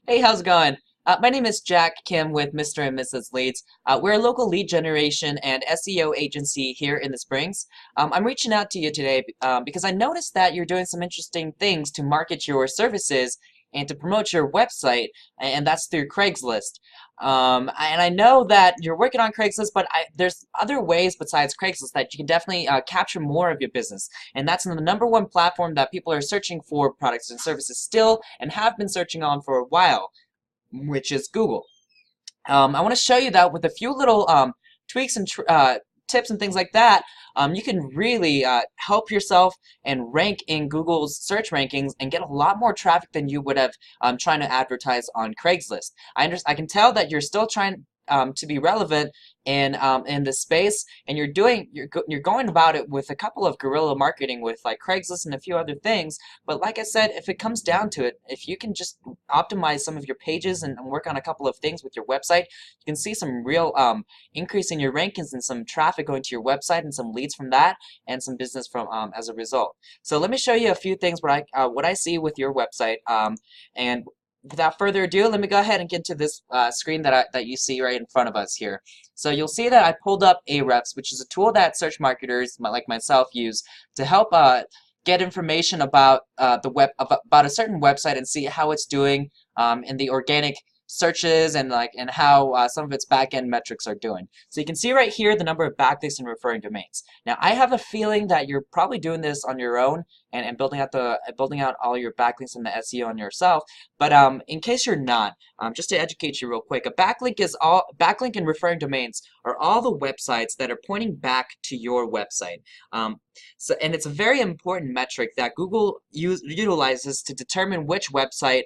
Hey, how's it going? My name is Jack Kim with Mr. and Mrs. Leads. We're a local lead generation and SEO agency here in the Springs. I'm reaching out to you today because I noticed that you're doing some interesting things to market your services and to promote your website, and that's through Craigslist. And I know that you're working on Craigslist, but there's other ways besides Craigslist that you can definitely capture more of your business. And that's the number one platform that people are searching for products and services still and have been searching on for a while, which is Google. I want to show you that with a few little tweaks and tips and things like that, you can really help yourself and rank in Google's search rankings and get a lot more traffic than you would have trying to advertise on Craigslist. I can tell that you're still trying to be relevant in this space, and you're going about it with a couple of guerrilla marketing with like Craigslist and a few other things. But like I said, if it comes down to it, if you can just optimize some of your pages and work on a couple of things with your website, you can see some real increase in your rankings and some traffic going to your website and some leads from that and some business from as a result. So let me show you a few things what I see with your website, and without further ado, let me go ahead and get to this screen that you see right in front of us here. So you'll see that I pulled up Ahrefs, which is a tool that search marketers like myself use to help get information about about a certain website and see how it's doing in the organic searches and how some of its back-end metrics are doing. So you can see right here the number of backlinks and referring domains. Now I have a feeling that you're probably doing this on your own and building out all your backlinks and the SEO on yourself. But in case you're not, just to educate you real quick, a backlink and referring domains are all the websites that are pointing back to your website. And it's a very important metric that Google utilizes to determine which website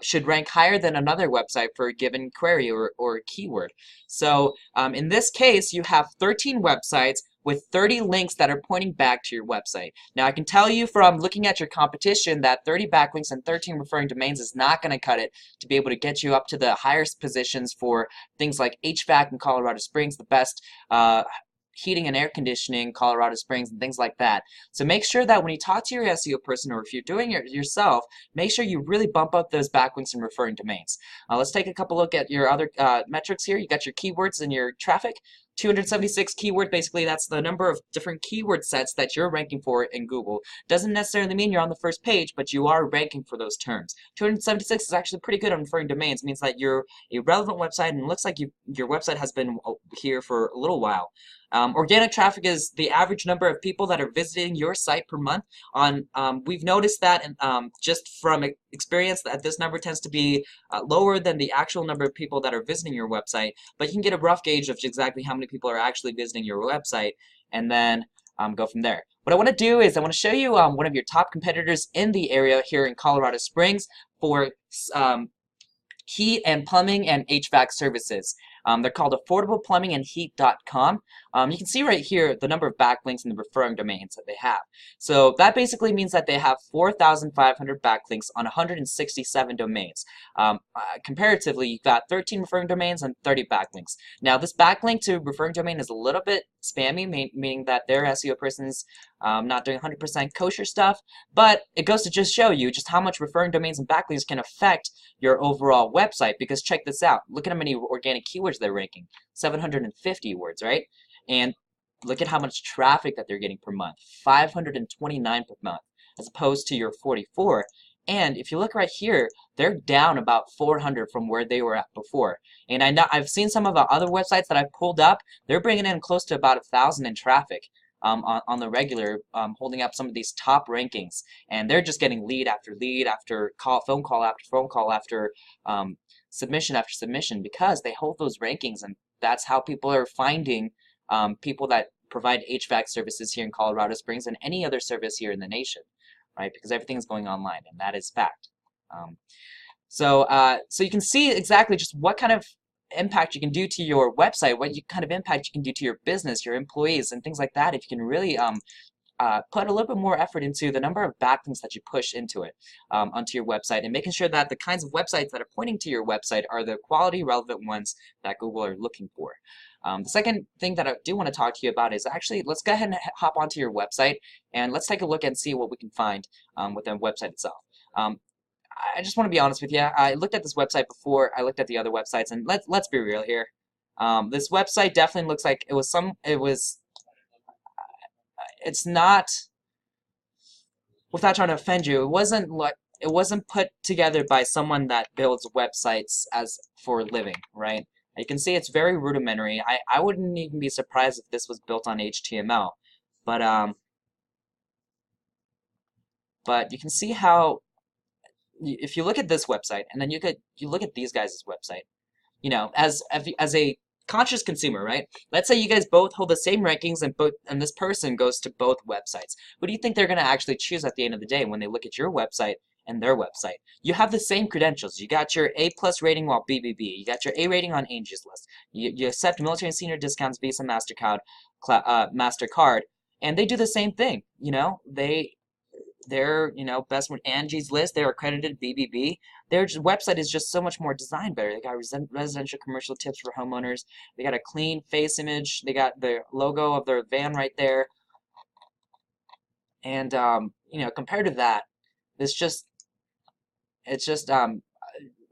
should rank higher than another website for a given query or keyword. So in this case, you have 13 websites with 30 links that are pointing back to your website. Now I can tell you from looking at your competition that 30 backlinks and 13 referring domains is not going to cut it to be able to get you up to the highest positions for things like HVAC in Colorado Springs, the best heating and air conditioning, Colorado Springs, and things like that. So make sure that when you talk to your SEO person, or if you're doing it yourself, make sure you really bump up those backlinks and referring domains. Let's take a couple look at your other metrics here. You got your keywords and your traffic. 276 keywords, basically that's the number of different keyword sets that you're ranking for in Google. Doesn't necessarily mean you're on the first page, but you are ranking for those terms. 276 is actually pretty good on referring domains. It means that you're a relevant website, and it looks like your website has been here for a little while. Organic traffic is the average number of people that are visiting your site per month. We've noticed that just from experience that this number tends to be lower than the actual number of people that are visiting your website, but you can get a rough gauge of exactly how many people are actually visiting your website and then go from there. What I want to do is I want to show you one of your top competitors in the area here in Colorado Springs for heat and plumbing and HVAC services. They're called affordableplumbingandheat.com. You can see right here the number of backlinks and the referring domains that they have. So that basically means that they have 4,500 backlinks on 167 domains. Comparatively, you've got 13 referring domains and 30 backlinks. Now, this backlink to referring domain is a little bit spammy, meaning that their SEO person's not doing 100% kosher stuff, but it goes to just show you just how much referring domains and backlinks can affect your overall website, because check this out. Look at how many organic keywords they're ranking. 750 words, right? And look at how much traffic that they're getting per month. 529 per month, as opposed to your 44. And if you look right here, they're down about 400 from where they were at before. And I know I've seen some of the other websites that I've pulled up. They're bringing in close to about 1,000 in traffic on the regular, holding up some of these top rankings. And they're just getting lead after lead after phone call after phone call after submission after submission, because they hold those rankings, and that's how people are finding people that provide HVAC services here in Colorado Springs and any other service here in the nation, right? Because everything is going online, and that is fact. So you can see exactly just what kind of impact you can do to your website, what kind of impact you can do to your business, your employees, and things like that if you can really put a little bit more effort into the number of backlinks that you push into it, onto your website, and making sure that the kinds of websites that are pointing to your website are the quality, relevant ones that Google are looking for. The second thing that I do want to talk to you about is actually, let's go ahead and hop onto your website and let's take a look and see what we can find within the website itself. I just want to be honest with you. I looked at this website before I looked at the other websites, and let's be real here. This website definitely looks like it was it's not, without trying to offend you, it wasn't put together by someone that builds websites as for a living, right? You can see it's very rudimentary. I wouldn't even be surprised if this was built on HTML. But but you can see how if you look at this website and then you look at these guys' website, you know, as a conscious consumer, right? Let's say you guys both hold the same rankings and this person goes to both websites. What do you think they're going to actually choose at the end of the day when they look at your website and their website? You have the same credentials. You got your A+ rating while BBB. You got your A rating on Angie's List. You accept military and senior discounts, Visa, MasterCard, and they do the same thing. You know, they're, you know, best with Angie's List. They're accredited BBB. Their website is just so much more designed better. They got residential commercial tips for homeowners. They got a clean face image. They got the logo of their van right there. And you know, compared to that, it's just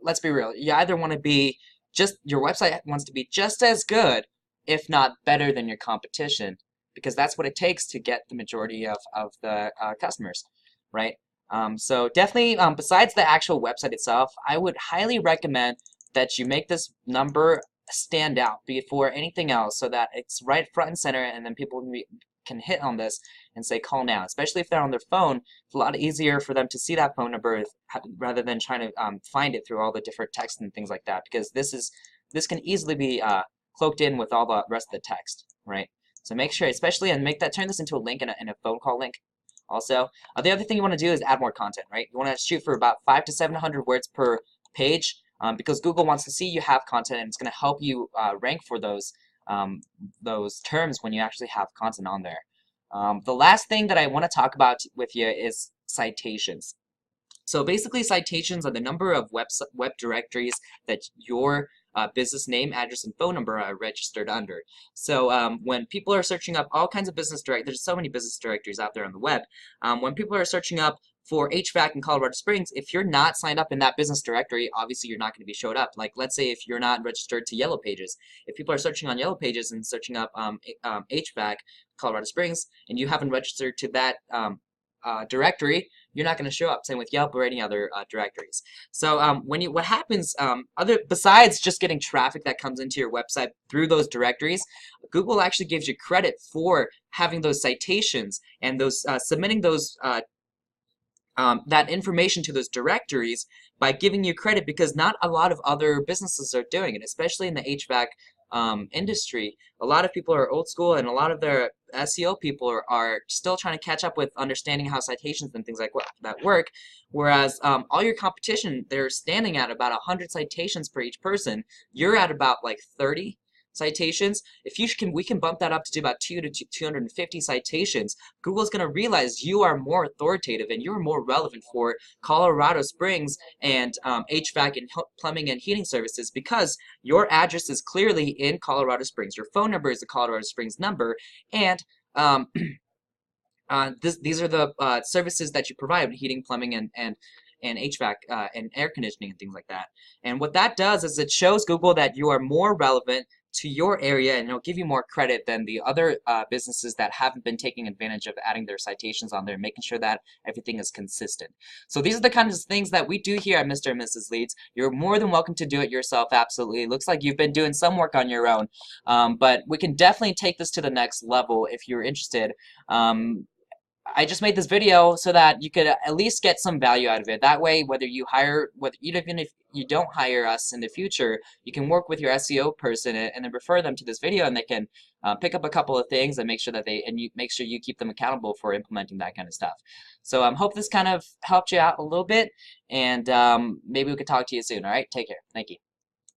let's be real. You either want to be your website wants to be just as good, if not better than your competition, because that's what it takes to get the majority of the customers, right? So definitely, besides the actual website itself, I would highly recommend that you make this number stand out before anything else, so that it's right front and center, and then people can hit on this and say call now. Especially if they're on their phone, it's a lot easier for them to see that phone number rather than trying to find it through all the different text and things like that. Because this can easily be cloaked in with all the rest of the text, right? So make sure, especially, and turn this into a link and a phone call link. Also, the other thing you want to do is add more content, right? You want to shoot for about 500 to 700 words per page, because Google wants to see you have content, and it's going to help you rank for those terms when you actually have content on there. The last thing that I want to talk about with you is citations. So basically, citations are the number of web directories that your business name, address, and phone number are registered under. So when people are searching up all kinds of business directories, there's so many business directories out there on the web. When people are searching up for HVAC in Colorado Springs, if you're not signed up in that business directory, obviously you're not going to be showed up. Like, let's say if you're not registered to Yellow Pages. If people are searching on Yellow Pages and searching up HVAC Colorado Springs, and you haven't registered to that directory, you're not going to show up. Same with Yelp or any other directories. So what happens, besides just getting traffic that comes into your website through those directories, Google actually gives you credit for having those citations and those submitting those that information to those directories by giving you credit, because not a lot of other businesses are doing it, especially in the HVAC industry. A lot of people are old school, and a lot of their SEO people are still trying to catch up with understanding how citations and things like that work, whereas all your competition, they're standing at about 100 citations per each person. You're at about like 30 citations. If we can bump that up to do about 250 citations. Google's going to realize you are more authoritative and you're more relevant for Colorado Springs and HVAC and plumbing and heating services, because your address is clearly in Colorado Springs. Your phone number is the Colorado Springs number, and these are the services that you provide: heating, plumbing, and HVAC and air conditioning and things like that. And what that does is it shows Google that you are more relevant to your area, and it'll give you more credit than the other businesses that haven't been taking advantage of adding their citations on there, making sure that everything is consistent. So these are the kinds of things that we do here at Mr. and Mrs. Leads. You're more than welcome to do it yourself, absolutely. It looks like you've been doing some work on your own, but we can definitely take this to the next level if you're interested. I just made this video so that you could at least get some value out of it. That way, even if you don't hire us in the future, you can work with your SEO person and then refer them to this video, and they can pick up a couple of things and make sure that you make sure you keep them accountable for implementing that kind of stuff. So hope this kind of helped you out a little bit, and maybe we could talk to you soon. All right, take care. Thank you.